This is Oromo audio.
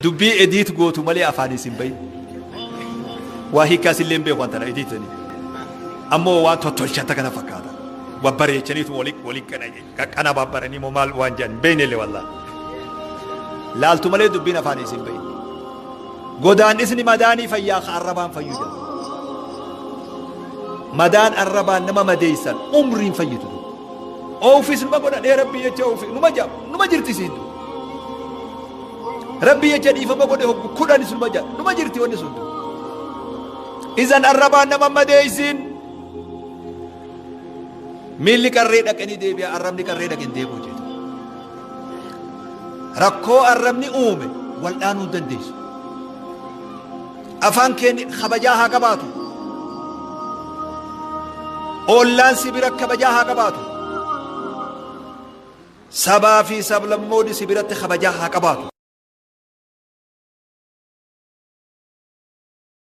dubbii ediit gootu malee afaanis hin bahin waa hiikkaas illee hin beeku wanta na ediitanii ammoo waan tottolchata kana fakkaata wabbareechaniitu walii kana babbaranii moo maal waan jedhan beeynellee wallaa laaltu malee dubbiin afaanis hin bahin godaannisni madaanii fayyaa ka arrabaan fayyuudha madaan arrabaan nama madeeysan umriin fayyitu oofis numa godhadhee rabbii jecha oofis numa jirtisiitu rabbii jecha dhiifama godhe hoggu kudhanis numa jirti wanni sun izan arrabaan nama madeeysin miilli qarree dhaqanii deebi'a arrabni qarree dhaqeen deebuu jeetu rakkoo arrabni uume waldhaanuu dandeessu afaan keenya kabajaa haa qabaatu ollaan sibira kabajaa haa qabaatu sabaa fi sablammoonni sibiratti kabajaa haa qabaatu